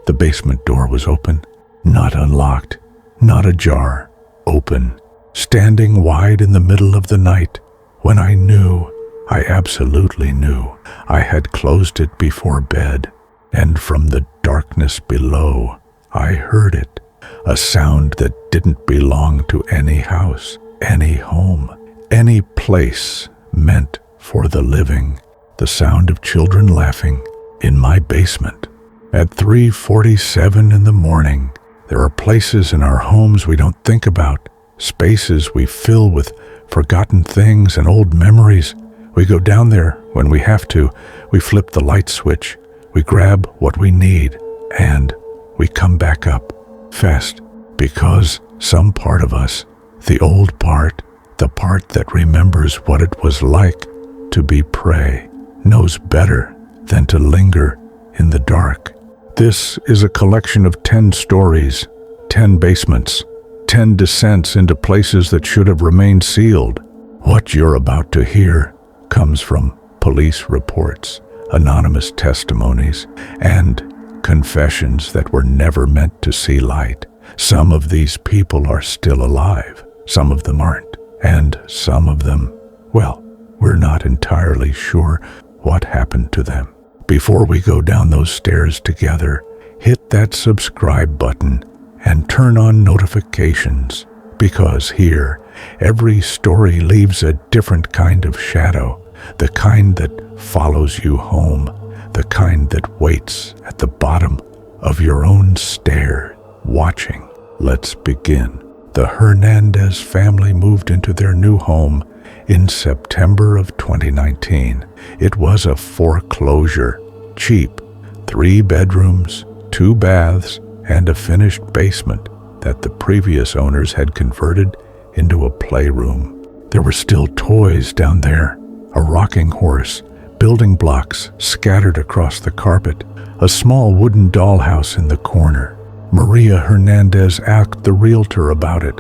The basement door was open, not unlocked, not ajar, open, standing wide in the middle of the night, when I knew, I absolutely knew, I had closed it before bed, and from the darkness below, I heard it, a sound that didn't belong to any house, any home, any place meant for the living, the sound of children laughing in my basement. At 3:47 in the morning, there are places in our homes we don't think about, spaces we fill with forgotten things and old memories. We go down there when we have to, we flip the light switch, we grab what we need, and we come back up fast, because some part of us, the old part, the part that remembers what it was like to be prey, knows better than to linger in the dark. This is a collection of 10 stories, 10 basements, 10 descents into places that should have remained sealed. What you're about to hear comes from police reports, anonymous testimonies, and confessions that were never meant to see light. Some of these people are still alive, some of them aren't, and some of them, well, we're not entirely sure what happened to them. Before we go down those stairs together, hit that subscribe button and turn on notifications, because here, every story leaves a different kind of shadow, the kind that follows you home, the kind that waits at the bottom of your own stair, watching. Let's begin. The Hernandez family moved into their new home in September of 2019. It was a foreclosure, cheap, 3 bedrooms, 2 baths, and a finished basement that the previous owners had converted into a playroom. There were still toys down there, a rocking horse, building blocks scattered across the carpet, a small wooden dollhouse in the corner. Maria Hernandez asked the realtor about it.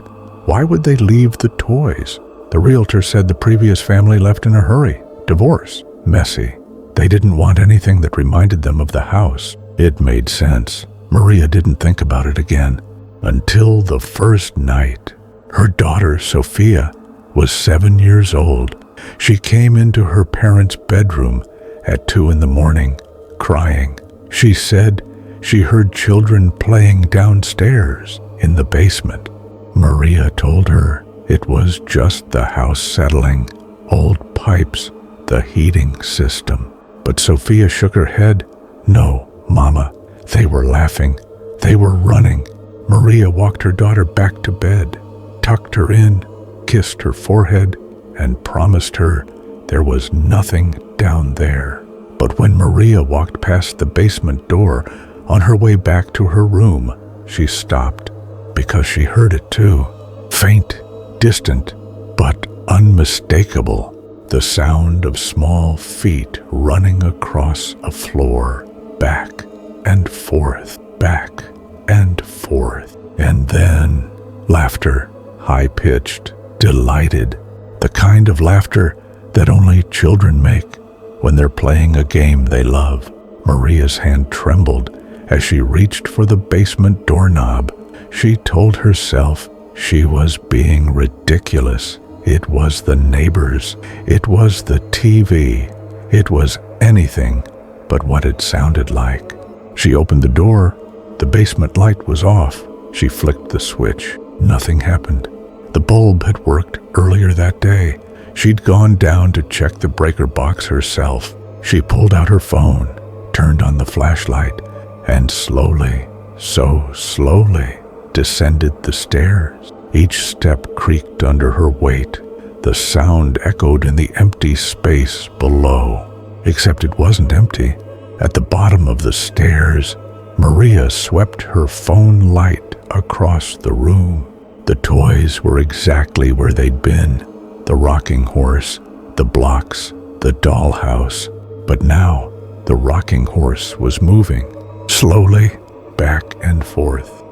Why would they leave the toys? The realtor said the previous family left in a hurry. Divorce. Messy. They didn't want anything that reminded them of the house. It made sense. Maria didn't think about it again until the first night. Her daughter, Sophia, was 7 years old. She came into her parents' bedroom at 2 in the morning, crying. She said she heard children playing downstairs in the basement. Maria told her it was just the house settling, old pipes, the heating system. But Sophia shook her head. No, Mama, they were laughing. They were running. Maria walked her daughter back to bed, tucked her in, kissed her forehead, and promised her there was nothing down there. But when Maria walked past the basement door on her way back to her room, she stopped, because she heard it too. Faint, distant, but unmistakable. The sound of small feet running across a floor, back and forth, back and forth. And then laughter, high-pitched, delighted, the kind of laughter that only children make when they're playing a game they love. Maria's hand trembled as she reached for the basement doorknob. She told herself she was being ridiculous. It was the neighbors. It was the TV. It was anything but what it sounded like. She opened the door. The basement light was off. She flicked the switch. Nothing happened. The bulb had worked earlier that day. She'd gone down to check the breaker box herself. She pulled out her phone, turned on the flashlight, and slowly, so slowly, descended the stairs. Each step creaked under her weight. The sound echoed in the empty space below. Except it wasn't empty. At the bottom of the stairs, Maria swept her phone light across the room. The toys were exactly where they'd been. The rocking horse, the blocks, the dollhouse. But now, the rocking horse was moving. Slowly, back and forth,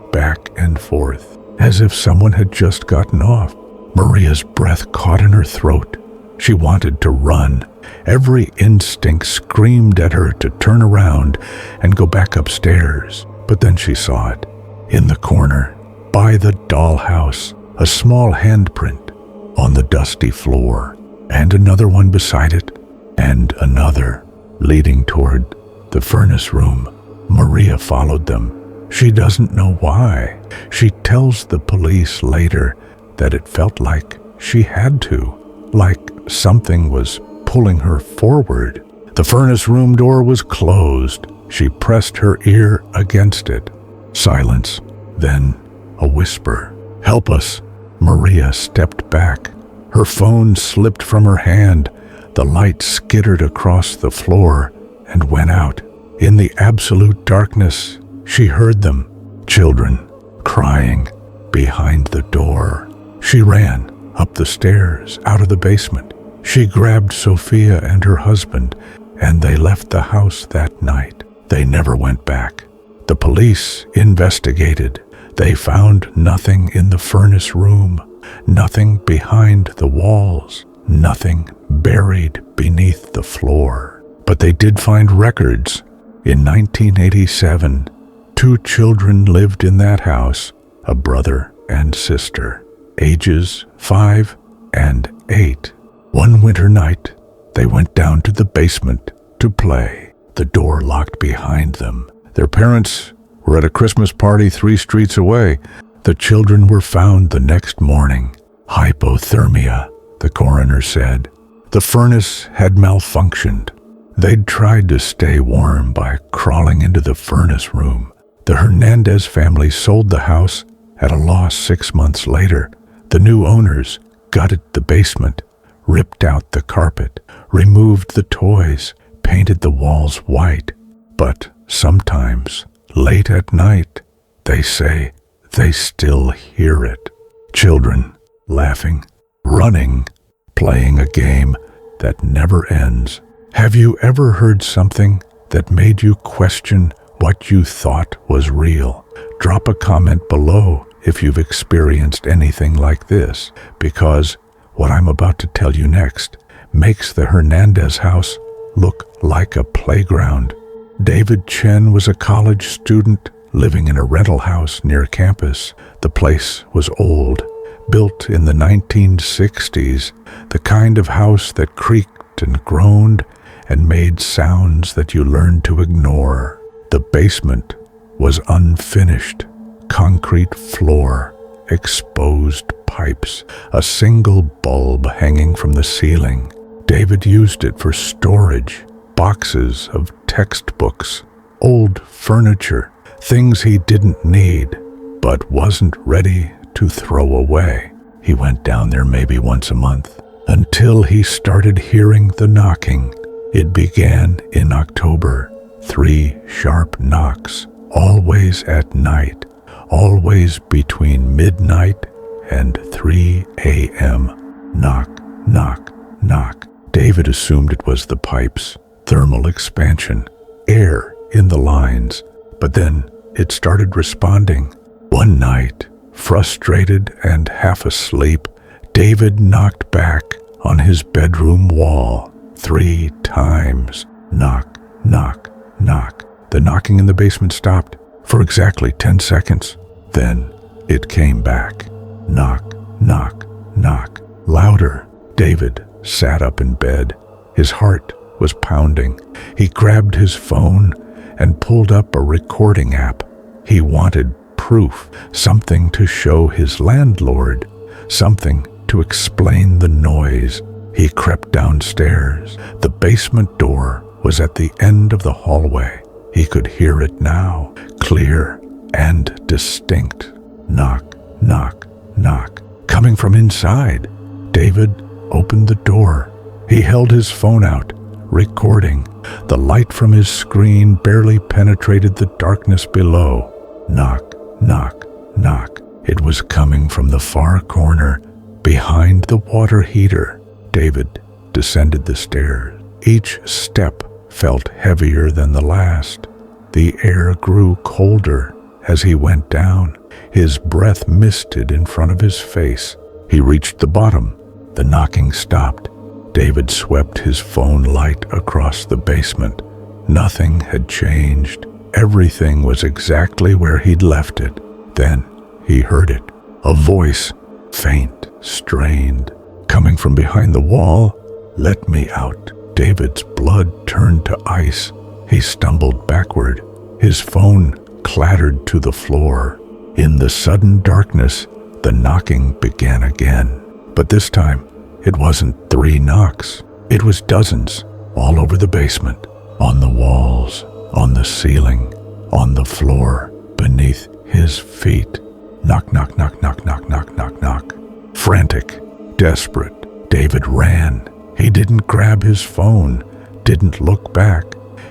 as if someone had just gotten off. Maria's breath caught in her throat. She wanted to run. Every instinct screamed at her to turn around and go back upstairs. But then she saw it. In the corner, by the dollhouse, a small handprint on the dusty floor, and another one beside it, and another leading toward the furnace room. Maria followed them. She doesn't know why. She tells the police later that it felt like she had to, like something was pulling her forward. The furnace room door was closed. She pressed her ear against it. Silence. Then a whisper. "Help us." Maria stepped back. Her phone slipped from her hand. The light skittered across the floor and went out. In the absolute darkness, she heard them. Children crying behind the door. She ran up the stairs, out of the basement. She grabbed Sophia and her husband, and they left the house that night. They never went back. The police investigated. They found nothing in the furnace room, nothing behind the walls, nothing buried beneath the floor. But they did find records. In 1987, 2 children lived in that house, a brother and sister, ages 5 and 8. One winter night, they went down to the basement to play. The door locked behind them. Their parents were at a Christmas party 3 streets away. The children were found the next morning. Hypothermia, the coroner said. The furnace had malfunctioned. They'd tried to stay warm by crawling into the furnace room. The Hernandez family sold the house at a loss 6 months later. The new owners gutted the basement, ripped out the carpet, removed the toys, painted the walls white. But sometimes, late at night, they say they still hear it. Children laughing, running, playing a game that never ends. Have you ever heard something that made you question what you thought was real? Drop a comment below if you've experienced anything like this, because what I'm about to tell you next makes the Hernandez house look like a playground. David Chen was a college student living in a rental house near campus. The place was old, built in the 1960s, the kind of house that creaked and groaned and made sounds that you learned to ignore. The basement was unfinished, concrete floor, exposed pipes, a single bulb hanging from the ceiling. David used it for storage, boxes of textbooks, old furniture, things he didn't need, but wasn't ready to throw away. He went down there maybe once a month, until he started hearing the knocking. It began in October, 3 sharp knocks, always at night, always between midnight and 3 a.m. Knock, knock, knock. David assumed it was the pipes, thermal expansion, air in the lines, but then it started responding. One night, frustrated and half asleep, David knocked back on his bedroom wall 3 times. Knock, knock, knock. The knocking in the basement stopped for exactly 10 seconds. Then it came back. Knock, knock, knock. Louder. David sat up in bed. His heart was pounding. He grabbed his phone and pulled up a recording app. He wanted proof, something to show his landlord, something to explain the noise. He crept downstairs. The basement door was at the end of the hallway. He could hear it now, clear and distinct. Knock, knock, knock. Coming from inside. David opened the door. He held his phone out, recording. The light from his screen barely penetrated the darkness below. Knock, knock, knock. It was coming from the far corner, behind the water heater. David descended the stairs. Each step felt heavier than the last. The air grew colder as he went down. His breath misted in front of his face. He reached the bottom. The knocking stopped. David swept his phone light across the basement. Nothing had changed. everything was exactly where he'd left it. Then he heard it. A voice, faint, strained, coming from behind the wall. "Let me out." David's blood turned to ice. He stumbled backward. His phone clattered to the floor. In the sudden darkness, the knocking began again. But this time, it wasn't 3 knocks. It was dozens, all over the basement, on the walls, on the ceiling, on the floor, beneath his feet. Knock, knock, knock, knock, knock, knock, knock, knock. Frantic, desperate, David ran. He didn't grab his phone, didn't look back.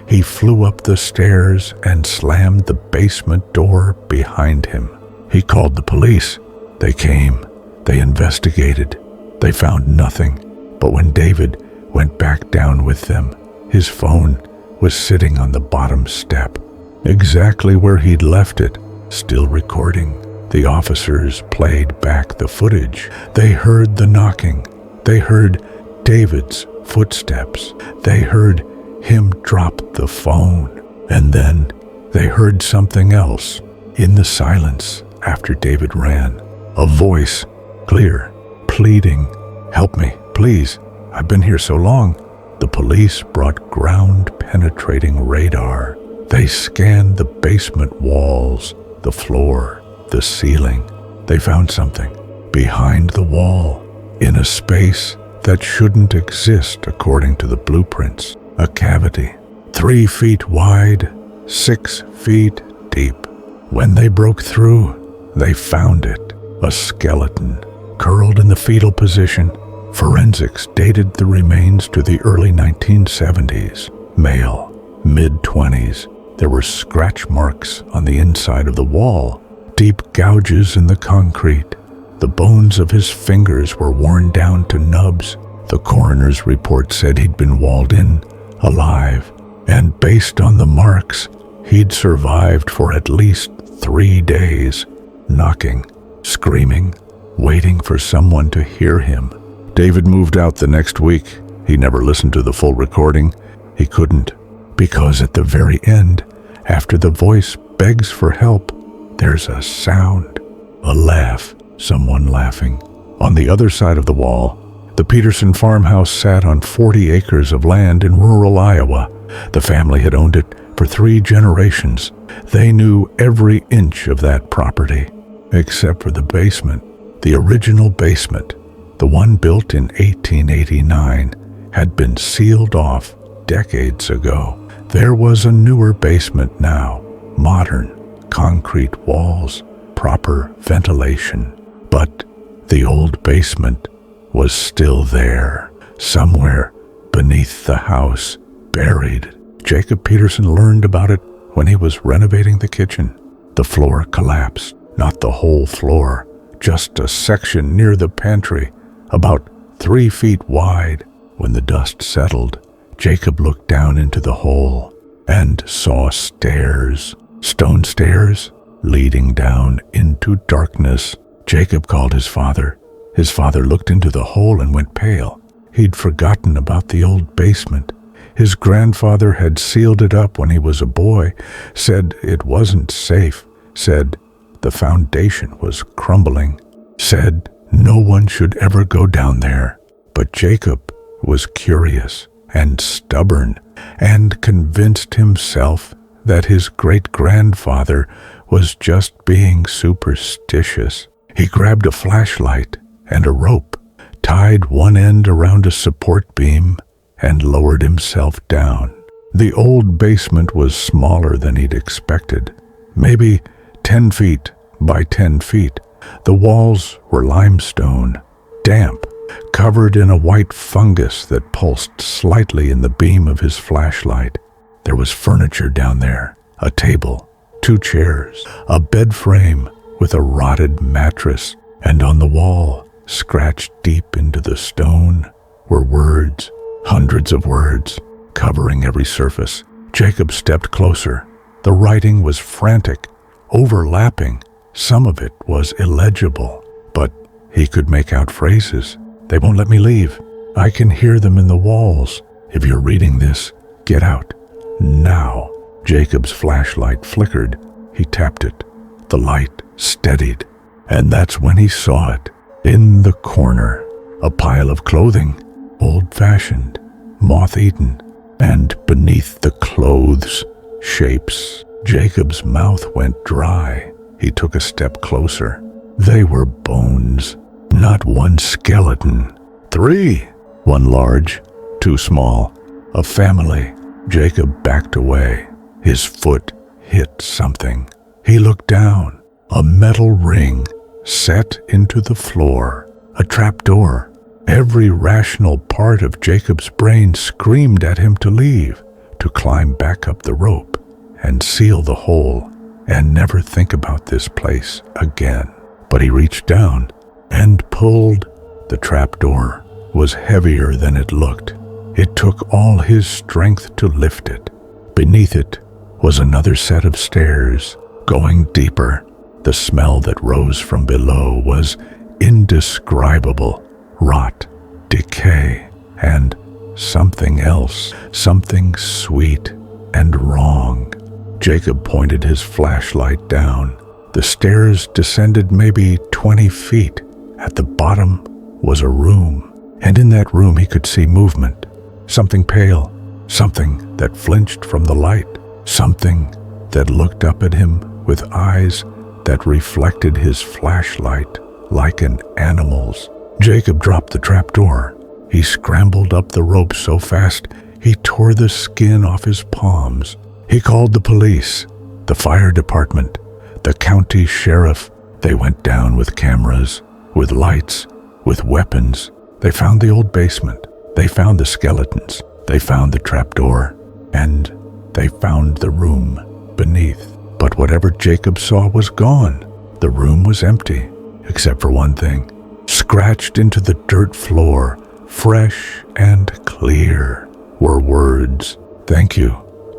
He flew up the stairs and slammed the basement door behind him. He called the police. They came. They investigated. They found nothing. But when David went back down with them, his phone was sitting on the bottom step, exactly where he'd left it, still recording. The officers played back the footage. They heard the knocking. They heard David's footsteps. They heard him drop the phone. And then they heard something else in the silence after David ran. A voice, clear, pleading, "Help me, please. I've been here so long." The police brought ground-penetrating radar. They scanned the basement walls, the floor, the ceiling. They found something behind the wall, in a space that shouldn't exist according to the blueprints. A cavity, 3 feet wide, 6 feet deep. When they broke through, they found it, a skeleton, curled in the fetal position. Forensics dated the remains to the early 1970s. Male, mid-20s. There were scratch marks on the inside of the wall, deep gouges in the concrete. The bones of his fingers were worn down to nubs. The coroner's report said he'd been walled in, alive, and based on the marks, he'd survived for at least 3 days, knocking, screaming, waiting for someone to hear him. David moved out the next week. He never listened to the full recording. He couldn't, because at the very end, after the voice begs for help, there's a sound, a laugh, someone laughing. On the other side of the wall, the Peterson farmhouse sat on 40 acres of land in rural Iowa. The family had owned it for 3 generations. They knew every inch of that property, except for the basement. The original basement, the one built in 1889, had been sealed off decades ago. There was a newer basement now, modern, concrete walls, proper ventilation. But the old basement was still there, somewhere beneath the house, buried. Jacob Peterson learned about it when he was renovating the kitchen. The floor collapsed, not the whole floor, just a section near the pantry, about 3 feet wide. When the dust settled, Jacob looked down into the hole and saw stairs, stone stairs, leading down into darkness. Jacob called his father. His father looked into the hole and went pale. He'd forgotten about the old basement. His grandfather had sealed it up when he was a boy, said it wasn't safe, said the foundation was crumbling, said no one should ever go down there. But Jacob was curious and stubborn and convinced himself that his great-grandfather was just being superstitious. He grabbed a flashlight and a rope, tied one end around a support beam, and lowered himself down. The old basement was smaller than he'd expected, maybe 10 feet by 10 feet. The walls were limestone, damp, covered in a white fungus that pulsed slightly in the beam of his flashlight. There was furniture down there, a table, 2 chairs, a bed frame with a rotted mattress, and on the wall, scratched deep into the stone, were words, hundreds of words, covering every surface. Jacob stepped closer. The writing was frantic, overlapping. Some of it was illegible, but he could make out phrases. "They won't let me leave. I can hear them in the walls. If you're reading this, get out. Now." Jacob's flashlight flickered. He tapped it. The light steadied. And that's when he saw it. In the corner, a pile of clothing, old-fashioned, moth-eaten, and beneath the clothes, shapes. Jacob's mouth went dry. He took a step closer. They were bones, not one skeleton. 3, one large, 2 small. A family. Jacob backed away. His foot hit something. He looked down. A metal ring set into the floor. A trapdoor. Every rational part of Jacob's brain screamed at him to leave, to climb back up the rope and seal the hole and never think about this place again. But he reached down and pulled. The trapdoor was heavier than it looked. It took all his strength to lift it. Beneath it was another set of stairs, going deeper. The smell that rose from below was indescribable. Rot, decay, and something else, something sweet and wrong. Jacob pointed his flashlight down. The stairs descended maybe 20 feet. At the bottom was a room, and in that room he could see movement. Something pale, something that flinched from the light, something that looked up at him with eyes that reflected his flashlight like an animal's. Jacob dropped the trapdoor. He scrambled up the rope so fast he tore the skin off his palms. He called the police, the fire department, the county sheriff. They went down with cameras, with lights, with weapons. They found the old basement. They found the skeletons. They found the trapdoor. And they found the room beneath. But whatever Jacob saw was gone. The room was empty, except for one thing. Scratched into the dirt floor, fresh and clear, were words. Thank you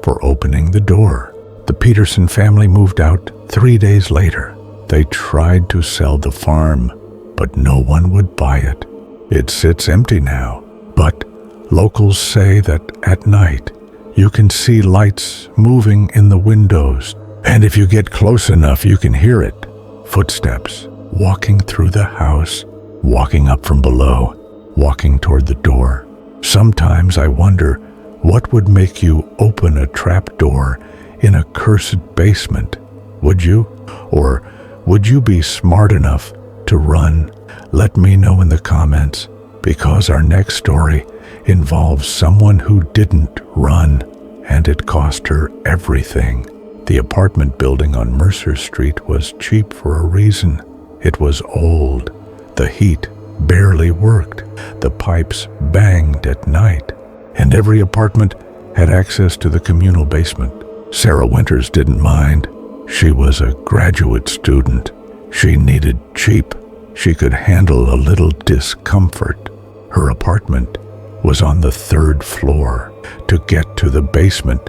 for opening the door. The Peterson family moved out 3 days later. They tried to sell the farm, but no one would buy it. It sits empty now, but locals say that at night you can see lights moving in the windows, and if you get close enough you can hear it. Footsteps walking through the house, walking up from below, walking toward the door. Sometimes I wonder what would make you open a trap door in a cursed basement. Would you? Or would you be smart enough to run? Let me know in the comments, because our next story involves someone who didn't run, and it cost her everything. The apartment building on Mercer Street was cheap for a reason. It was old. The heat barely worked. The pipes banged at night. And every apartment had access to the communal basement. Sarah Winters didn't mind. She was a graduate student. She needed cheap. She could handle a little discomfort. Her apartment was on the 3rd floor. To get to the basement,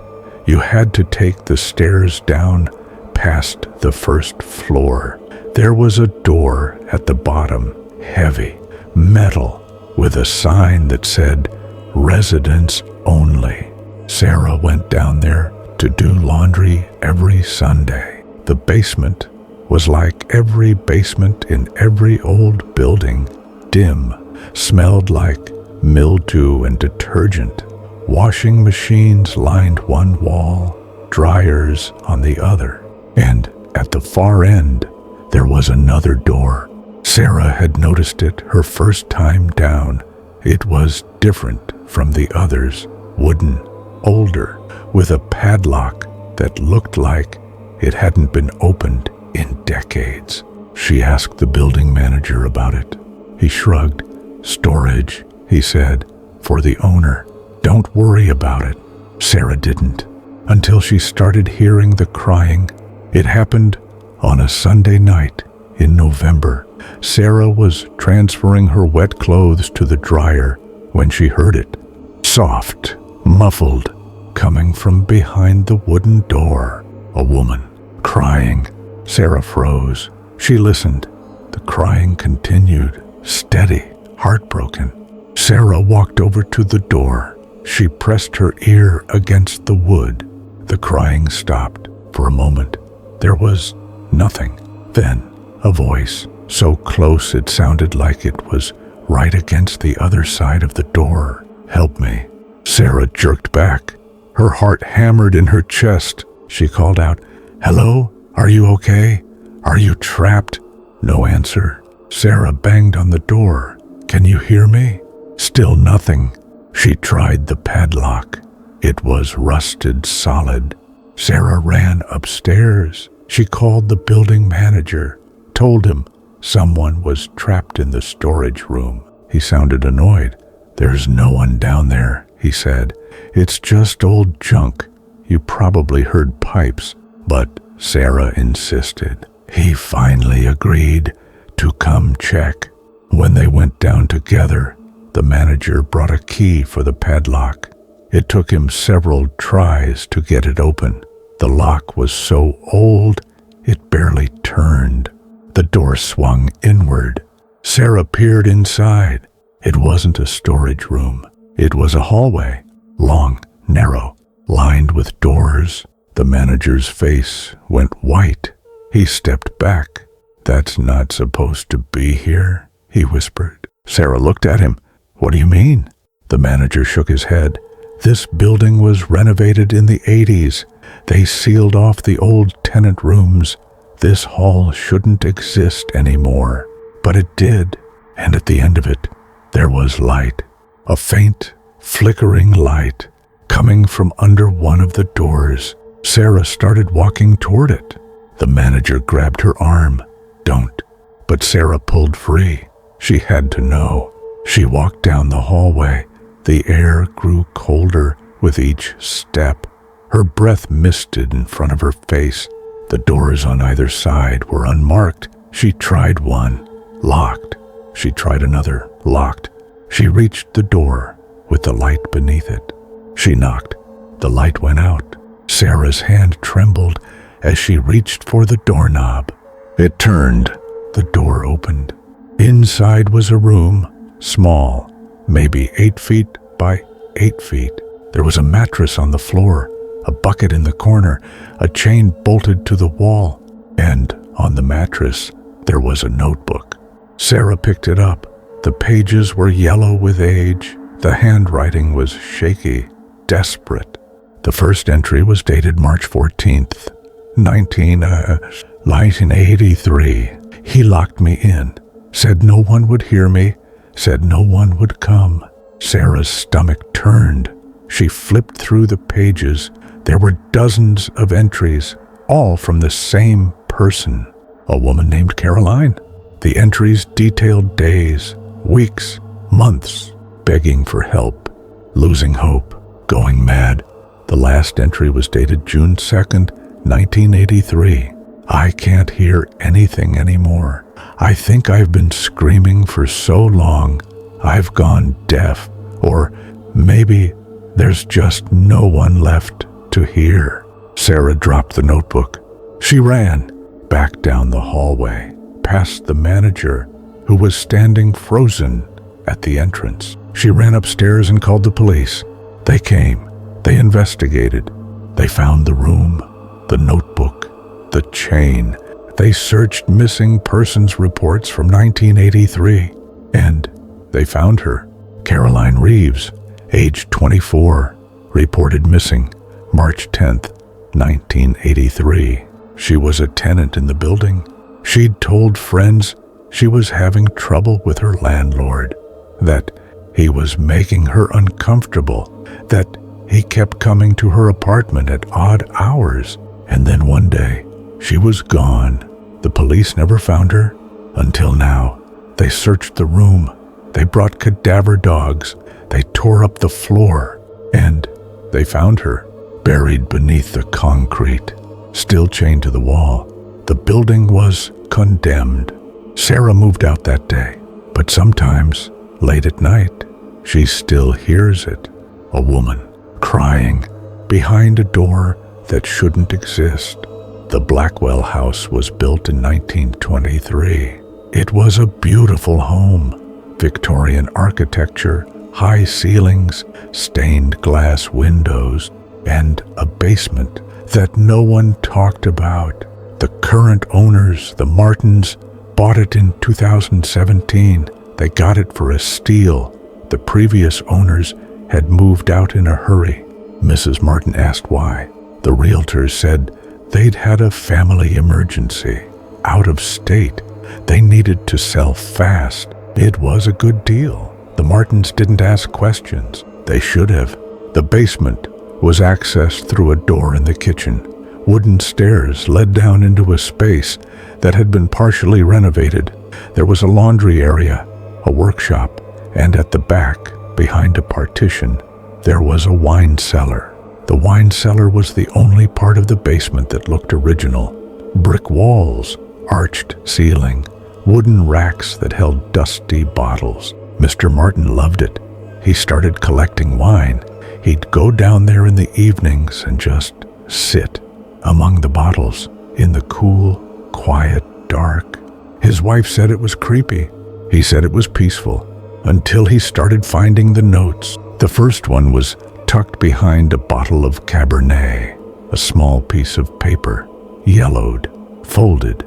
you had to take the stairs down past the 1st floor. There was a door at the bottom, heavy, metal, with a sign that said, "Residents only." Sarah went down there to do laundry every Sunday. The basement was like every basement in every old building, dim, smelled like mildew and detergent. Washing machines lined one wall, dryers on the other, and at the far end, there was another door. Sarah had noticed it her first time down. It was different from the others, wooden, older, with a padlock that looked like it hadn't been opened in decades. She asked the building manager about it. He shrugged. "Storage," he said, "for the owner. Don't worry about it." Sarah didn't, until she started hearing the crying. It happened on a Sunday night in November. Sarah was transferring her wet clothes to the dryer when she heard it. Soft, muffled, coming from behind the wooden door. A woman, crying. Sarah froze. She listened. The crying continued, steady, heartbroken. Sarah walked over to the door. She pressed her ear against the wood. The crying stopped. For a moment, there was nothing. Then, a voice, so close it sounded like it was right against the other side of the door. "Help me." Sarah jerked back. Her heart hammered in her chest. She called out, "Hello? Are you okay? Are you trapped?" No answer. Sarah banged on the door. "Can you hear me?" Still nothing. She tried the padlock. It was rusted solid. Sarah ran upstairs. She called the building manager, told him someone was trapped in the storage room. He sounded annoyed. "There's no one down there," he said. "It's just old junk. You probably heard pipes." But Sarah insisted. He finally agreed to come check. When they went down together, the manager brought a key for the padlock. It took him several tries to get it open. The lock was so old, it barely turned. The door swung inward. Sarah peered inside. It wasn't a storage room. It was a hallway, long, narrow, lined with doors. The manager's face went white. He stepped back. "That's not supposed to be here," he whispered. Sarah looked at him. "What do you mean?" The manager shook his head. "This building was renovated in the 80s. They sealed off the old tenant rooms. This hall shouldn't exist anymore." But it did, and at the end of it, there was light. A faint, flickering light coming from under one of the doors. Sarah started walking toward it. The manager grabbed her arm. "Don't." But Sarah pulled free. She had to know. She walked down the hallway. The air grew colder with each step. Her breath misted in front of her face. The doors on either side were unmarked. She tried one, locked. She tried another, locked. She reached the door with the light beneath it. She knocked. The light went out. Sarah's hand trembled as she reached for the doorknob. It turned. The door opened. Inside was a room, small, maybe 8 feet by 8 feet. There was a mattress on the floor, a bucket in the corner, a chain bolted to the wall, and on the mattress there was a notebook. Sarah picked it up. The pages were yellow with age. The handwriting was shaky, desperate. The first entry was dated March 14th, 1983. "He locked me in, said no one would hear me, said no one would come." Sarah's stomach turned. She flipped through the pages. There were dozens of entries, all from the same person, a woman named Caroline. The entries detailed days, weeks, months, begging for help, losing hope, going mad. The last entry was dated June 2nd, 1983. "I can't hear anything anymore. I think I've been screaming for so long, I've gone deaf. Or maybe there's just no one left to hear." Sarah dropped the notebook. She ran back down the hallway, past the manager, who was standing frozen at the entrance. She ran upstairs and called the police. They came. They investigated. They found the room, the notebook, the chain. They searched missing persons reports from 1983, and they found her. Caroline Reeves, age 24, reported missing March 10th, 1983. She was a tenant in the building. She'd told friends she was having trouble with her landlord, that he was making her uncomfortable, that he kept coming to her apartment at odd hours, and then one day she was gone. The police never found her until now. They searched the room. They brought cadaver dogs. They tore up the floor, and they found her buried beneath the concrete, still chained to the wall. The building was condemned. Sarah moved out that day, but sometimes, late at night, she still hears it. A woman crying behind a door that shouldn't exist. The Blackwell house was built in 1923. It was a beautiful home. Victorian architecture, high ceilings, stained glass windows, and a basement that no one talked about. The current owners, the Martins, bought it in 2017. They got it for a steal. The previous owners had moved out in a hurry. Mrs. Martin asked why. The realtors said they'd had a family emergency. Out of state. They needed to sell fast. It was a good deal. The Martins didn't ask questions. They should have. The basement was accessed through a door in the kitchen. Wooden stairs led down into a space that had been partially renovated. There was a laundry area, a workshop, and at the back, behind a partition, there was a wine cellar. The wine cellar was the only part of the basement that looked original. Brick walls, arched ceiling, wooden racks that held dusty bottles. Mr. Martin loved it. He started collecting wine. He'd go down there in the evenings and just sit among the bottles in the cool, quiet dark. His wife said it was creepy. He said it was peaceful, until he started finding the notes. The first one was tucked behind a bottle of Cabernet, a small piece of paper, yellowed, folded.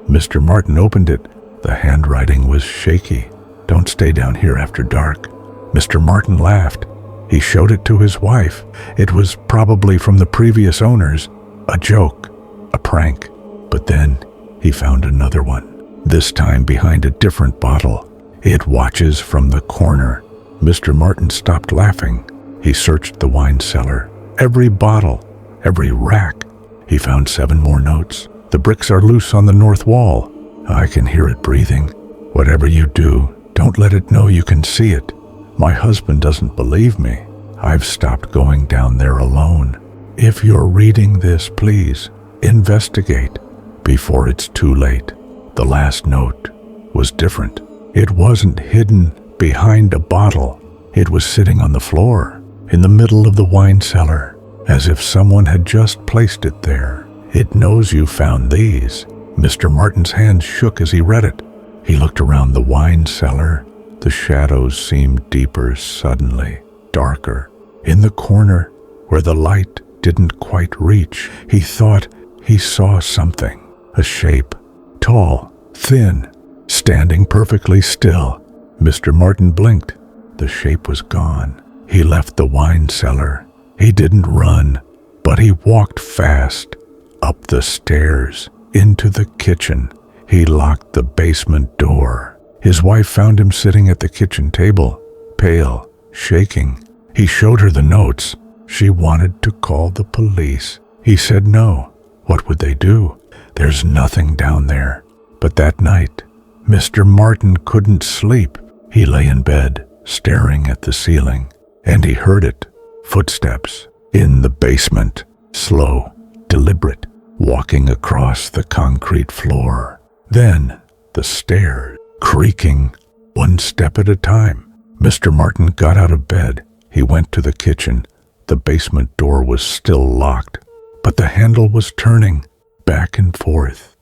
Mr. Martin opened it. The handwriting was shaky. "Don't stay down here after dark." Mr. Martin laughed. He showed it to his wife. It was probably from the previous owners, a joke, a prank. But then he found another one, this time behind a different bottle. "It watches from the corner." Mr. Martin stopped laughing. He searched the wine cellar, every bottle, every rack. He found 7 more notes. "The bricks are loose on the north wall. I can hear it breathing. Whatever you do, don't let it know you can see it. My husband doesn't believe me. I've stopped going down there alone. If you're reading this, please investigate before it's too late." The last note was different. It wasn't hidden behind a bottle. It was sitting on the floor, in the middle of the wine cellar, as if someone had just placed it there. "It knows you found these." Mr. Martin's hands shook as he read it. He looked around the wine cellar. The shadows seemed deeper suddenly, darker. In the corner, where the light didn't quite reach, he thought he saw something. A shape, tall, thin, standing perfectly still. Mr. Martin blinked. The shape was gone. He left the wine cellar. He didn't run, but he walked fast, up the stairs, into the kitchen. He locked the basement door. His wife found him sitting at the kitchen table, pale, shaking. He showed her the notes. She wanted to call the police. He said no. What would they do? There's nothing down there. But that night, Mr. Martin couldn't sleep. He lay in bed, staring at the ceiling, and he heard it. Footsteps in the basement, slow, deliberate, walking across the concrete floor. Then the stairs, creaking, one step at a time. Mr. Martin got out of bed. He went to the kitchen. The basement door was still locked, but the handle was turning back and forth,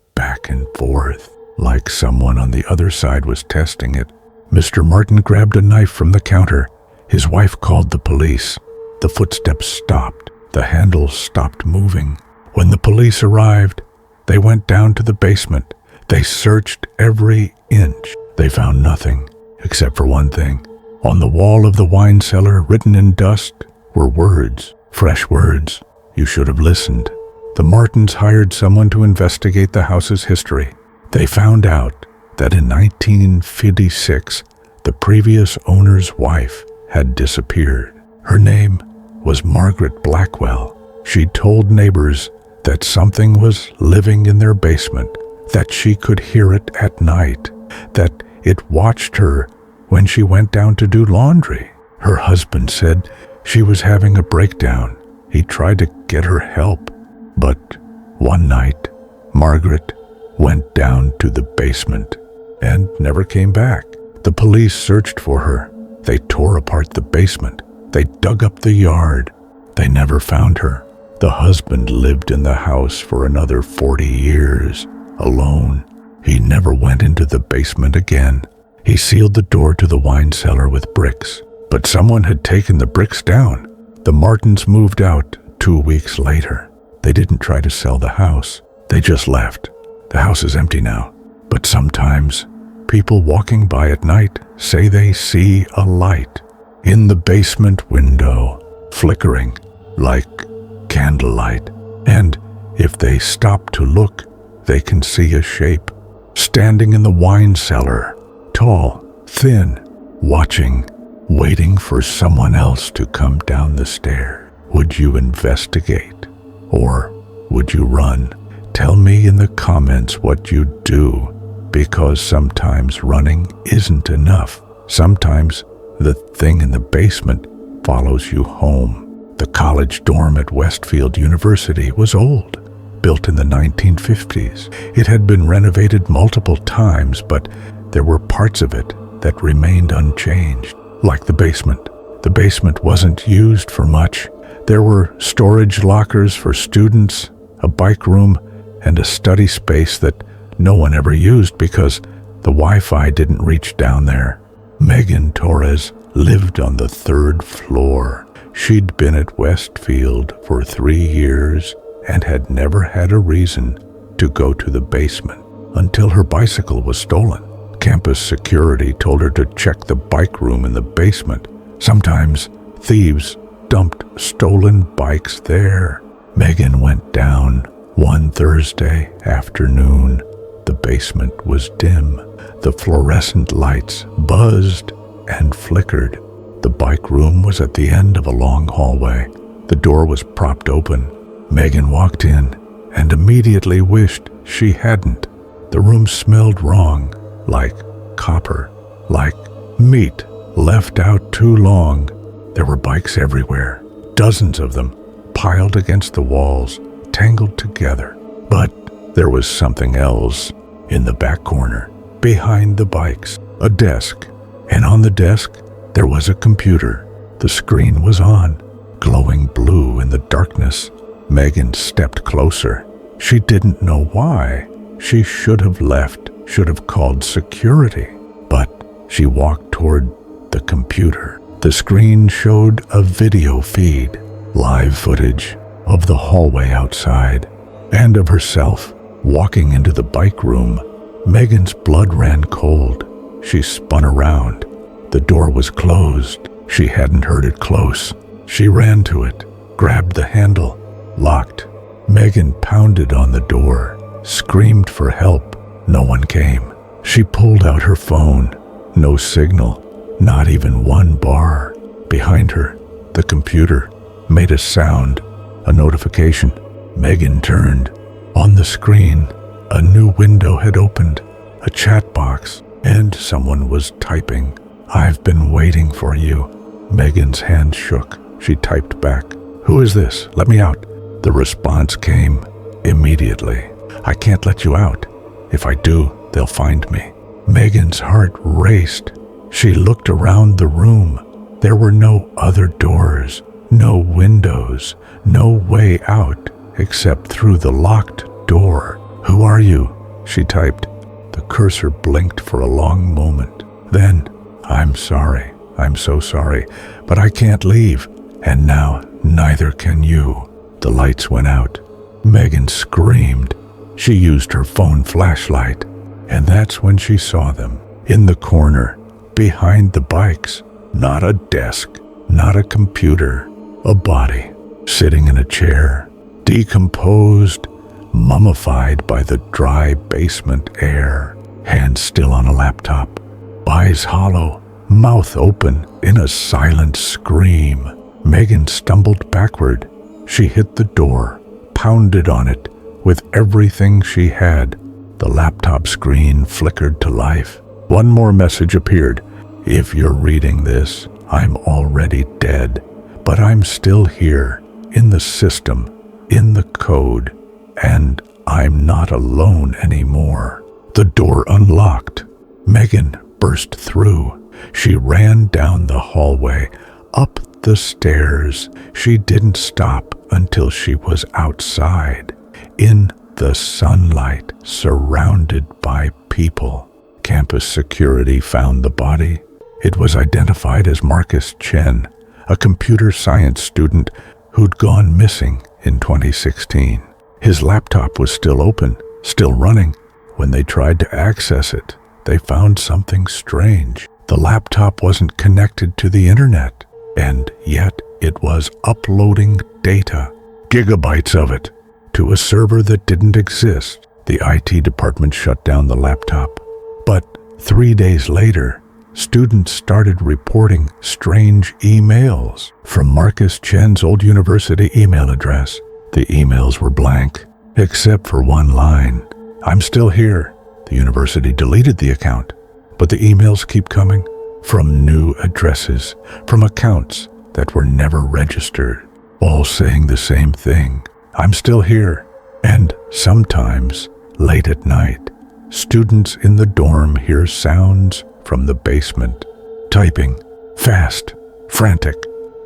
like someone on the other side was testing it. Mr. Martin grabbed a knife from the counter. His wife called the police. The footsteps stopped. The handle stopped moving. When the police arrived, they went down to the basement. They searched every inch. They found nothing, except for one thing. On the wall of the wine cellar, written in dust, were words, fresh words. "You should have listened." The Martins hired someone to investigate the house's history. They found out that in 1956, the previous owner's wife had disappeared. Her name was Margaret Blackwell. She told neighbors that something was living in their basement, that she could hear it at night, that it watched her when she went down to do laundry. Her husband said she was having a breakdown. He tried to get her help, but one night, Margaret went down to the basement and never came back. The police searched for her. They tore apart the basement. They dug up the yard. They never found her. The husband lived in the house for another 40 years, alone. He never went into the basement again. He sealed the door to the wine cellar with bricks, but someone had taken the bricks down. The Martins moved out 2 weeks later. They didn't try to sell the house. They just left. The house is empty now. But sometimes, people walking by at night say they see a light in the basement window, flickering like candlelight. And if they stop to look, they can see a shape standing in the wine cellar, tall, thin, watching, waiting for someone else to come down the stair. Would you investigate? Or would you run? Tell me in the comments what you'd do, because sometimes running isn't enough. Sometimes the thing in the basement follows you home. The college dorm at Westfield University was old, built in the 1950s. It had been renovated multiple times, but there were parts of it that remained unchanged, like the basement. The basement wasn't used for much. There were storage lockers for students, a bike room, and a study space that no one ever used because the Wi-Fi didn't reach down there. Megan Torres lived on the 3rd floor. She'd been at Westfield for 3 years and had never had a reason to go to the basement until her bicycle was stolen. Campus security told her to check the bike room in the basement. Sometimes thieves dumped stolen bikes there. Megan went down one Thursday afternoon. The basement was dim. The fluorescent lights buzzed and flickered. The bike room was at the end of a long hallway. The door was propped open. Megan walked in and immediately wished she hadn't. The room smelled wrong, like copper, like meat left out too long. There were bikes everywhere, dozens of them, piled against the walls, tangled together. But there was something else in the back corner, behind the bikes, a desk. And on the desk, there was a computer. The screen was on, glowing blue in the darkness. Megan stepped closer. She didn't know why. She should have left, should have called security. But she walked toward the computer. The screen showed a video feed, live footage of the hallway outside, and of herself walking into the bike room. Megan's blood ran cold. She spun around. The door was closed. She hadn't heard it close. She ran to it, grabbed the handle, locked. Megan pounded on the door, screamed for help. No one came. She pulled out her phone. No signal, not even one bar. Behind her, the computer made a sound, a notification. Megan turned. On the screen, a new window had opened, a chat box, and someone was typing. "I've been waiting for you." Megan's hand shook. She typed back, "Who is this? Let me out." The response came immediately. "I can't let you out. If I do, they'll find me." Megan's heart raced. She looked around the room. There were no other doors, no windows, no way out except through the locked door. "Who are you?" she typed. The cursor blinked for a long moment. Then, "I'm sorry. I'm so sorry, but I can't leave. And now, neither can you." The lights went out. Megan screamed. She used her phone flashlight, and that's when she saw them. In the corner, behind the bikes, not a desk, not a computer, a body, sitting in a chair, decomposed, mummified by the dry basement air, hands still on a laptop, eyes hollow, mouth open in a silent scream. Megan stumbled backward. She hit the door, pounded on it with everything she had. The laptop screen flickered to life. One more message appeared. "If you're reading this, I'm already dead, but I'm still here, in the system, in the code, and I'm not alone anymore." The door unlocked. Megan burst through. She ran down the hallway, up the stairs. She didn't stop until she was outside, in the sunlight, surrounded by people. Campus security found the body. It was identified as Marcus Chen, a computer science student who'd gone missing in 2016. His laptop was still open, still running. When they tried to access it, they found something strange. The laptop wasn't connected to the internet, and yet it was uploading data, gigabytes of it, to a server that didn't exist. The IT department shut down the laptop. But 3 days later, students started reporting strange emails from Marcus Chen's old university email address. The emails were blank, except for one line. "I'm still here." The university deleted the account, but the emails keep coming from new addresses, from accounts that were never registered, all saying the same thing: "I'm still here." And sometimes, late at night, students in the dorm hear sounds from the basement, typing, fast, frantic,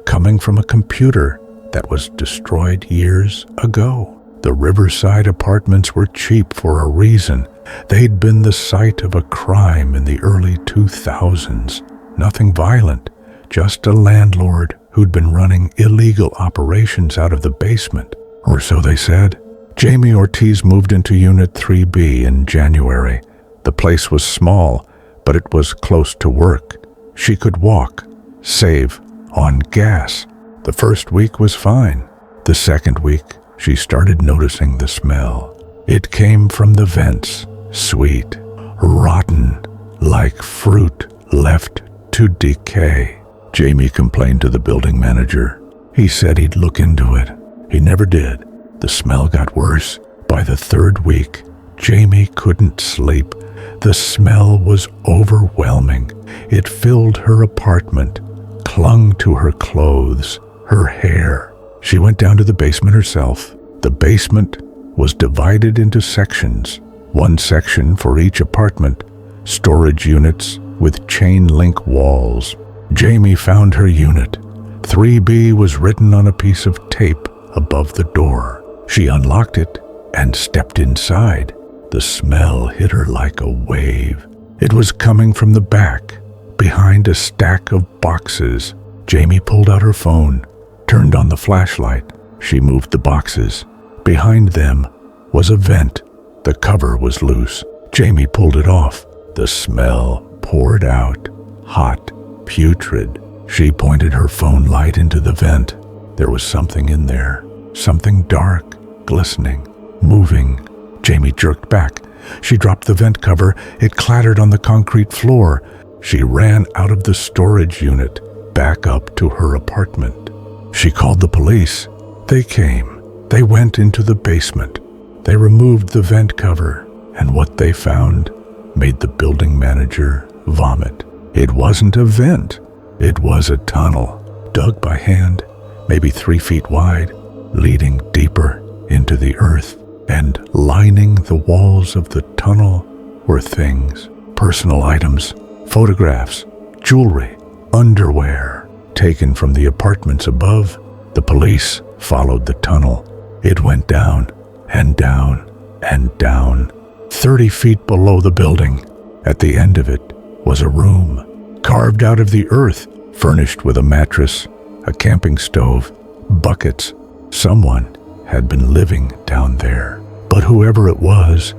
coming from a computer that was destroyed years ago. The Riverside apartments were cheap for a reason. They'd been the site of a crime in the early 2000s. Nothing violent, just a landlord who'd been running illegal operations out of the basement, or so they said. Jamie Ortiz moved into Unit 3B in January. The place was small, but it was close to work. She could walk, save on gas. The first week was fine. The second week, she started noticing the smell. It came from the vents, sweet, rotten, like fruit left to decay. Jamie complained to the building manager. He said he'd look into it. He never did. The smell got worse. By the third week, Jamie couldn't sleep. The smell was overwhelming. It filled her apartment, clung to her clothes, her hair. She went down to the basement herself. The basement was divided into sections, one section for each apartment, storage units with chain link walls. Jamie found her unit. 3B was written on a piece of tape above the door. She unlocked it and stepped inside. The smell hit her like a wave. It was coming from the back, behind a stack of boxes. Jamie pulled out her phone, turned on the flashlight. She moved the boxes. Behind them was a vent. The cover was loose. Jamie pulled it off. The smell poured out, hot, putrid. She pointed her phone light into the vent. There was something in there, something dark, glistening, moving. Jamie jerked back. She dropped the vent cover. It clattered on the concrete floor. She ran out of the storage unit, back up to her apartment. She called the police. They came. They went into the basement. They removed the vent cover, and what they found made the building manager vomit. It wasn't a vent. It was a tunnel, dug by hand, maybe 3 feet wide, leading deeper into the earth. And lining the walls of the tunnel were things, personal items, photographs, jewelry, underwear, taken from the apartments above. The police followed the tunnel. It went down and down and down, 30 feet below the building. At the end of it was a room, carved out of the earth, furnished with a mattress, a camping stove, buckets. Someone had been living down there, but whoever it was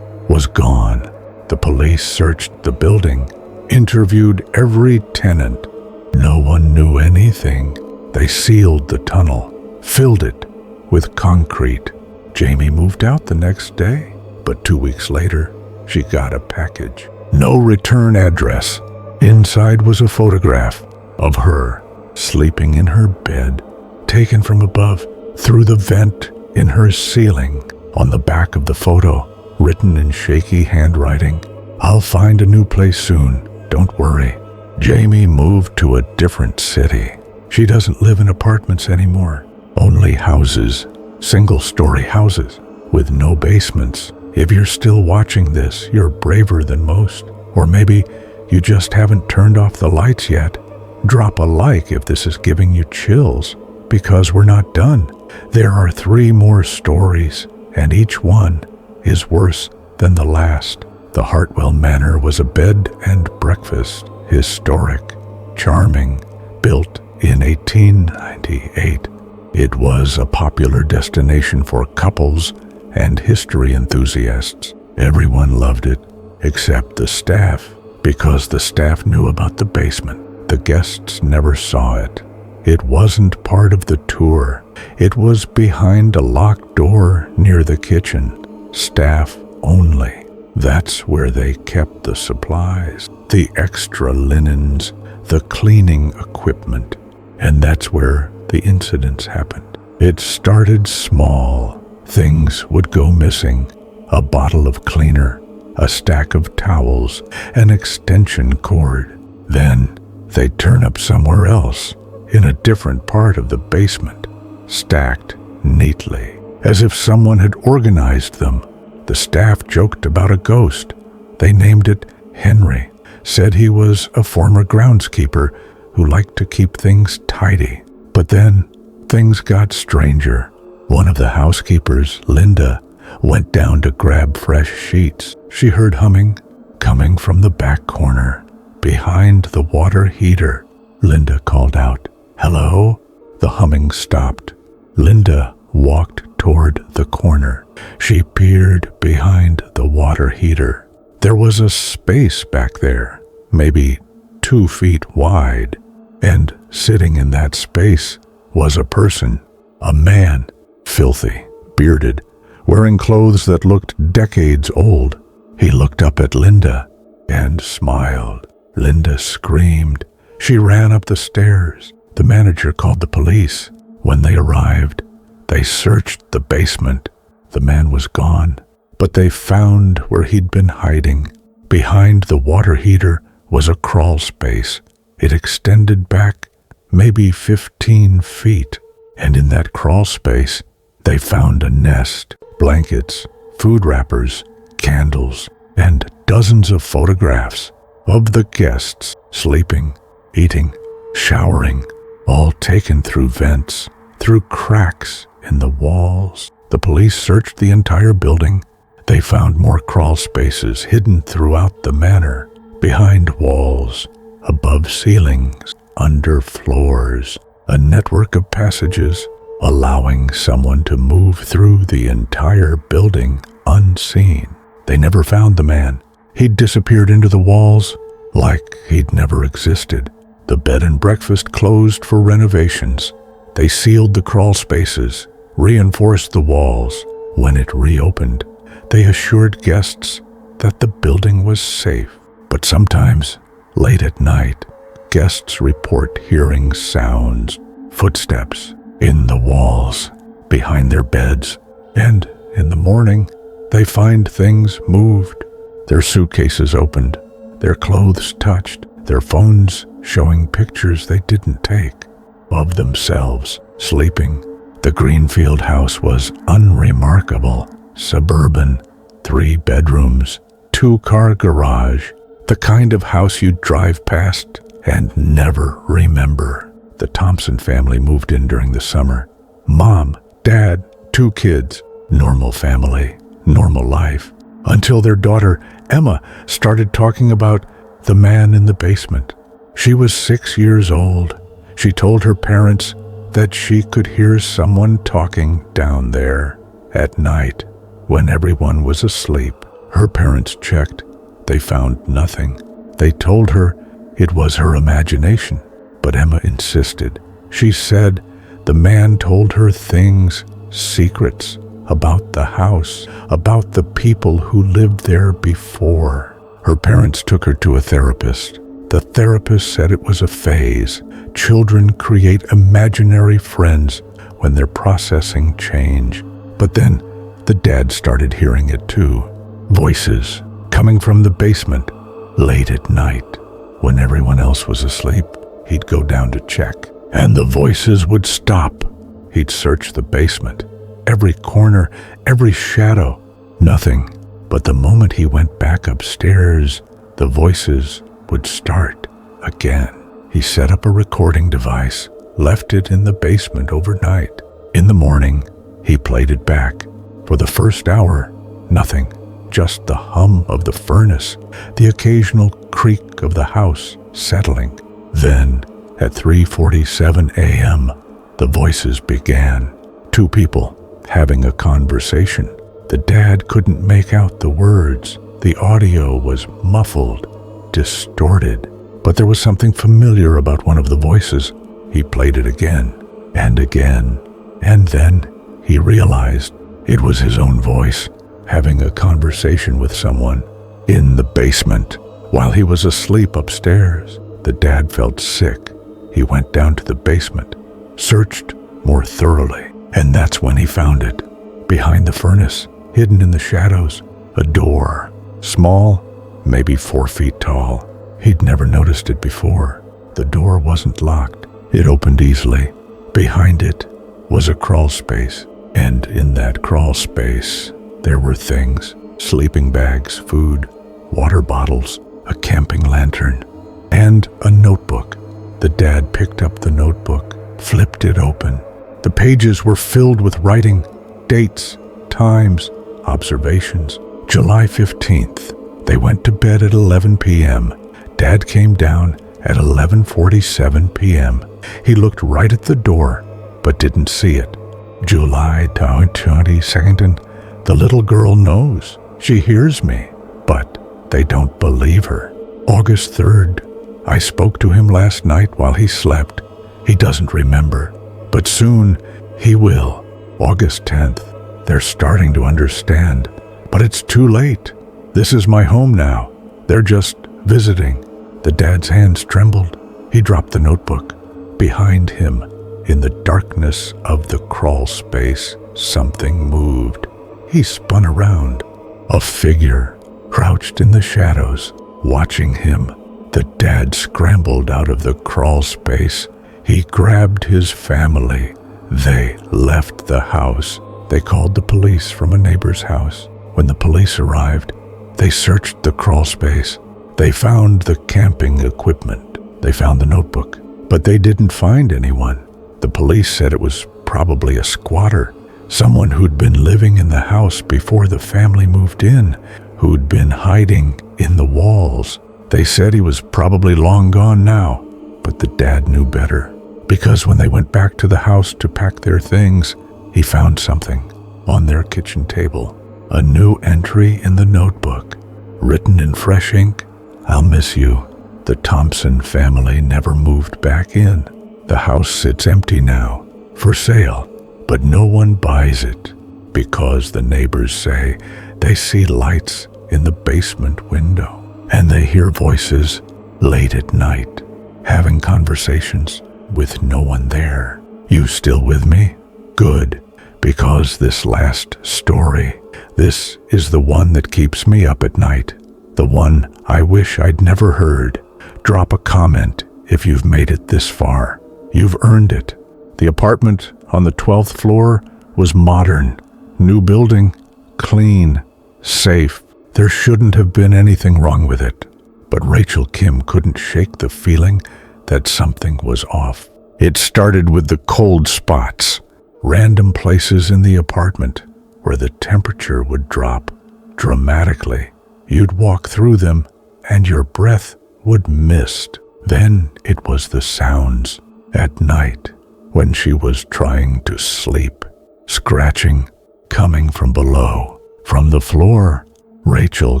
gone. The police searched the building, interviewed every tenant. No one knew anything. They sealed the tunnel, filled it with concrete. Jamie moved out the next day, but 2 weeks later, she got a package. No return address. Inside was a photograph of her sleeping in her bed, taken from above, through the vent in her ceiling. On the back of the photo, written in shaky handwriting, "I'll find a new place soon, don't worry." Jamie moved to a different city. She doesn't live in apartments anymore, only houses, single-story houses with no basements. If you're still watching this, you're braver than most. Or maybe you just haven't turned off the lights yet. Drop a like if this is giving you chills, because we're not done. There are 3 more stories, and each one is worse than the last. The Hartwell Manor was a bed and breakfast, historic, charming, built in 1898. It was a popular destination for couples and history enthusiasts. Everyone loved it, except the staff, because the staff knew about the basement. The guests never saw it. It wasn't part of the tour. It was behind a locked door near the kitchen. Staff only. That's where they kept the supplies, the extra linens, the cleaning equipment. And that's where the incidents happened. It started small. Things would go missing. A bottle of cleaner, a stack of towels, an extension cord. Then they'd turn up somewhere else, in a different part of the basement, stacked neatly, as if someone had organized them. The staff joked about a ghost. They named it Henry, said he was a former groundskeeper who liked to keep things tidy. But then things got stranger. One of the housekeepers, Linda, went down to grab fresh sheets. She heard humming coming from the back corner, behind the water heater. Linda called out, "Hello?" The humming stopped. Linda walked toward the corner. She peered behind the water heater. There was a space back there, maybe 2 feet wide, and sitting in that space was a person, a man, filthy, bearded, wearing clothes that looked decades old. He looked up at Linda and smiled. Linda screamed. She ran up the stairs. The manager called the police. When they arrived, they searched the basement. The man was gone, but they found where he'd been hiding. Behind the water heater was a crawl space. It extended back maybe 15 feet, and in that crawl space, they found a nest, blankets, food wrappers, candles, and dozens of photographs of the guests sleeping, eating, showering, all taken through vents, through cracks in the walls. The police searched the entire building. They found more crawl spaces hidden throughout the manor, behind walls, above ceilings, under floors, a network of passages, allowing someone to move through the entire building unseen. They never found the man. He'd disappeared into the walls like he'd never existed. The bed and breakfast closed for renovations. They sealed the crawl spaces, reinforced the walls. When it reopened, they assured guests that the building was safe. But sometimes, late at night, guests report hearing sounds, footsteps in the walls, behind their beds. And in the morning, they find things moved, their suitcases opened, their clothes touched, their phones showing pictures they didn't take of themselves sleeping. The Greenfield house was unremarkable, suburban, 3 bedrooms, 2-car garage, the kind of house you'd drive past and never remember. The Thompson family moved in during the summer. Mom, Dad, 2 kids, normal family, normal life, until their daughter, Emma, started talking about the man in the basement. She was 6 years old. She told her parents that she could hear someone talking down there at night when everyone was asleep. Her parents checked. They found nothing. They told her it was her imagination, but Emma insisted. She said the man told her things, secrets about the house, about the people who lived there before. Her parents took her to a therapist. The therapist said it was a phase. Children create imaginary friends when they're processing change. But then the dad started hearing it too. Voices coming from the basement late at night. When everyone else was asleep, he'd go down to check, and the voices would stop. He'd search the basement, every corner, every shadow. Nothing. But the moment he went back upstairs, the voices would start again. He set up a recording device, left it in the basement overnight. In the morning, he played it back. For the first hour, nothing, just the hum of the furnace, the occasional creak of the house settling. Then, at 3:47 a.m., The voices began. Two people having a conversation. The dad couldn't make out the words. The audio was muffled, distorted. But there was something familiar about one of the voices. He played it again and again. And then he realized it was his own voice having a conversation with someone in the basement while he was asleep upstairs. The dad felt sick. He went down to the basement, searched more thoroughly, and that's when he found it. Behind the furnace, hidden in the shadows, a door, small, maybe 4 feet tall. He'd never noticed it before. The door wasn't locked. It opened easily. Behind it was a crawl space, and in that crawl space, there were things: sleeping bags, food, water bottles, a camping lantern, and a notebook. The dad picked up the notebook, flipped it open. The pages were filled with writing, dates, times, observations. July 15th. They went to bed at 11 p.m. Dad came down at 11:47 p.m. He looked right at the door, but didn't see it. July 22nd. The little girl knows. She hears me, but they don't believe her. August 3rd. I spoke to him last night while he slept. He doesn't remember, but soon he will. August 10th. They're starting to understand, but it's too late. This is my home now. They're just visiting. The dad's hands trembled. He dropped the notebook. Behind him, in the darkness of the crawl space, something moved. He spun around. A figure crouched in the shadows, watching him. The dad scrambled out of the crawl space. He grabbed his family. They left the house. They called the police from a neighbor's house. When the police arrived, they searched the crawl space. They found the camping equipment. They found the notebook, but they didn't find anyone. The police said it was probably a squatter, someone who'd been living in the house before the family moved in, who'd been hiding in the walls. They said he was probably long gone now, but the dad knew better, because when they went back to the house to pack their things, he found something on their kitchen table, a new entry in the notebook, written in fresh ink. I'll miss you. The Thompson family never moved back in. The house sits empty now, for sale, but no one buys it because the neighbors say they see lights in the basement window and they hear voices late at night, having conversations with no one there. You still with me? Good, because this last story, this is the one that keeps me up at night. The one I wish I'd never heard. Drop a comment if you've made it this far. You've earned it. The apartment on the 12th floor was modern, new building, clean, safe. There shouldn't have been anything wrong with it. But Rachel Kim couldn't shake the feeling that something was off. It started with the cold spots, random places in the apartment where the temperature would drop dramatically. You'd walk through them and your breath would mist. Then it was the sounds at night when she was trying to sleep. Scratching coming from below. From the floor, Rachel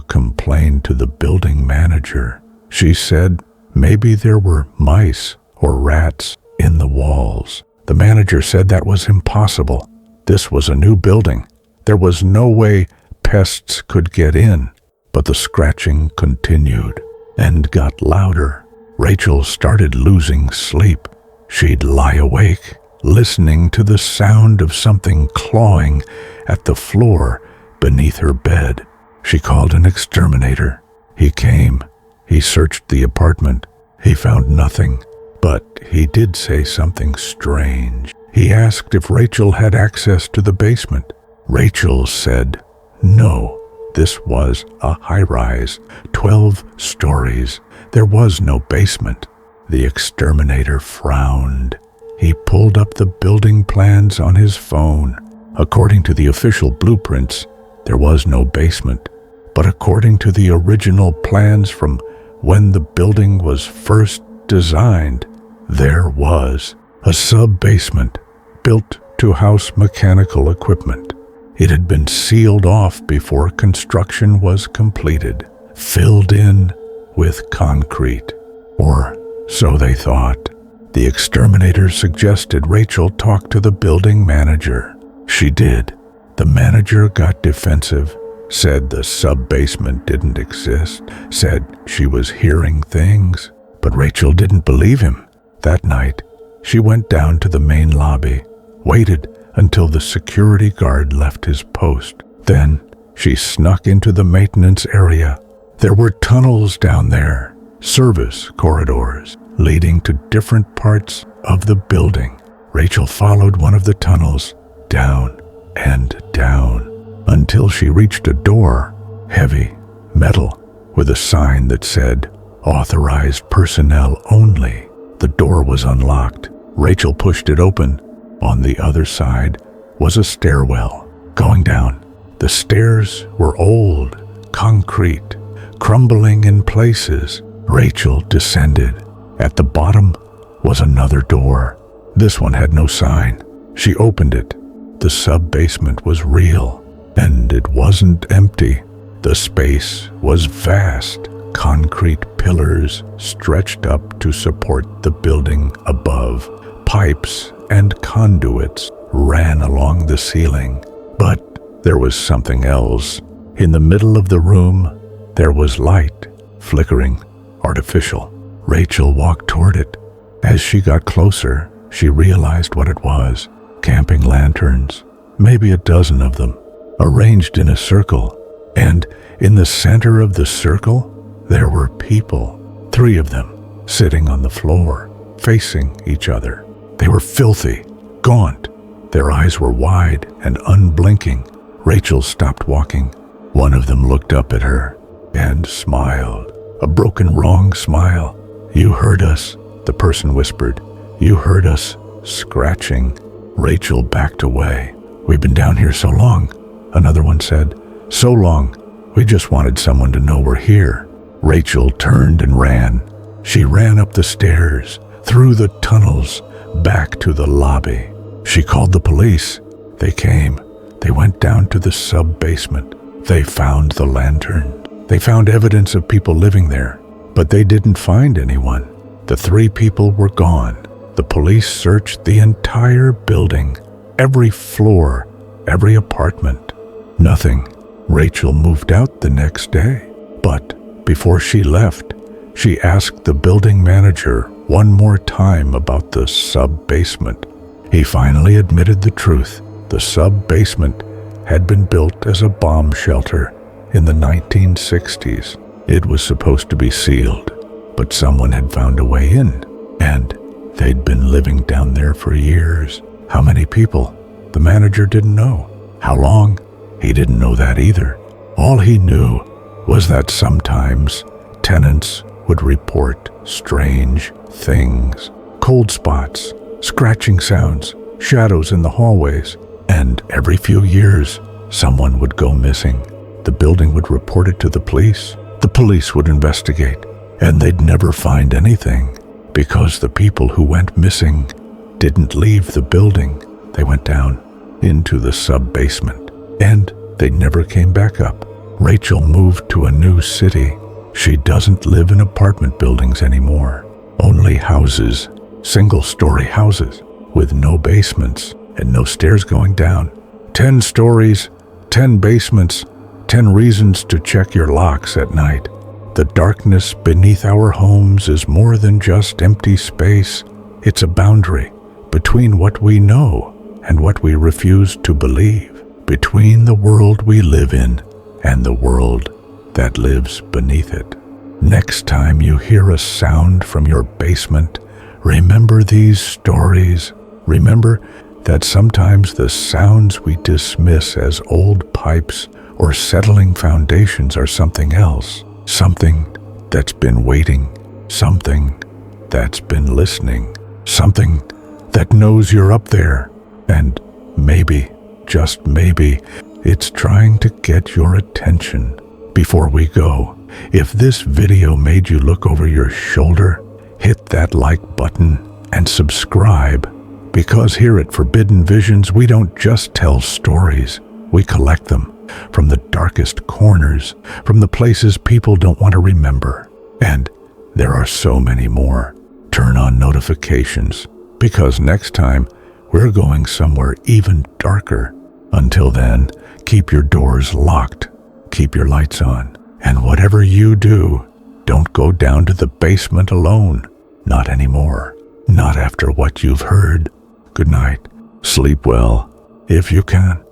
complained to the building manager. She said maybe there were mice or rats in the walls. The manager said that was impossible. This was a new building. There was no way pests could get in. But the scratching continued and got louder. Rachel started losing sleep. She'd lie awake, listening to the sound of something clawing at the floor beneath her bed. She called an exterminator. He came. He searched the apartment. He found nothing, but he did say something strange. He asked if Rachel had access to the basement. Rachel said no. This was a high-rise, 12 stories. There was no basement. The exterminator frowned. He pulled up the building plans on his phone. According to the official blueprints, there was no basement. But according to the original plans from when the building was first designed, there was a sub-basement built to house mechanical equipment. It had been sealed off before construction was completed, filled in with concrete. Or so they thought. The exterminator suggested Rachel talk to the building manager. She did. The manager got defensive, said the sub-basement didn't exist, said she was hearing things, but Rachel didn't believe him. That night, she went down to the main lobby, waited until the security guard left his post. Then she snuck into the maintenance area. There were tunnels down there, service corridors, leading to different parts of the building. Rachel followed one of the tunnels, down and down, until she reached a door, heavy, metal, with a sign that said, "Authorized personnel only." The door was unlocked. Rachel pushed it open. On the other side was a stairwell going down. The stairs were old, concrete, crumbling in places. Rachel descended. At the bottom was another door. This one had no sign. She opened it. The sub-basement was real, and it wasn't empty. The space was vast. Concrete pillars stretched up to support the building above. Pipes and conduits ran along the ceiling. But there was something else. In the middle of the room, there was light, flickering, artificial. Rachel walked toward it. As she got closer, she realized what it was. Camping lanterns, maybe a dozen of them, arranged in a circle. And in the center of the circle, there were people, 3 of them, sitting on the floor, facing each other. They were filthy, gaunt. Their eyes were wide and unblinking. Rachel stopped walking. One of them looked up at her and smiled, a broken, wrong smile. "You heard us," the person whispered. "You heard us scratching." Rachel backed away. "We've been down here so long," another one said. "So long. We just wanted someone to know we're here." Rachel turned and ran. She ran up the stairs, through the tunnels, back to the lobby. She called the police. They came. They went down to the sub-basement. They found the lantern. They found evidence of people living there, but they didn't find anyone. The 3 people were gone. The police searched the entire building, every floor, every apartment. Nothing. Rachel moved out the next day. But before she left, she asked the building manager one more time about the sub-basement. He finally admitted the truth. The sub-basement had been built as a bomb shelter in the 1960s. It was supposed to be sealed, but someone had found a way in, and they'd been living down there for years. How many people? The manager didn't know. How long? He didn't know that either. All he knew was that sometimes tenants would report strange things. Cold spots, scratching sounds, shadows in the hallways, and every few years, someone would go missing. The building would report it to the police. The police would investigate, and they'd never find anything because the people who went missing didn't leave the building. They went down into the sub-basement, and they never came back up. Rachel moved to a new city. She doesn't live in apartment buildings anymore. Only houses, single-story houses, with no basements and no stairs going down. 10 stories, 10 basements, 10 reasons to check your locks at night. The darkness beneath our homes is more than just empty space. It's a boundary between what we know and what we refuse to believe, between the world we live in and the world that lives beneath it. Next time you hear a sound from your basement, remember these stories. Remember that sometimes the sounds we dismiss as old pipes or settling foundations are something else, something that's been waiting, something that's been listening, something that knows you're up there, and maybe, just maybe, it's trying to get your attention. Before we go, if this video made you look over your shoulder, hit that like button and subscribe. Because here at Forbidden Visions, we don't just tell stories, we collect them from the darkest corners, from the places people don't want to remember. And there are so many more. Turn on notifications, because next time we're going somewhere even darker. Until then, keep your doors locked, keep your lights on, and whatever you do, don't go down to the basement alone. Not anymore. Not after what you've heard. Good night. Sleep well, if you can.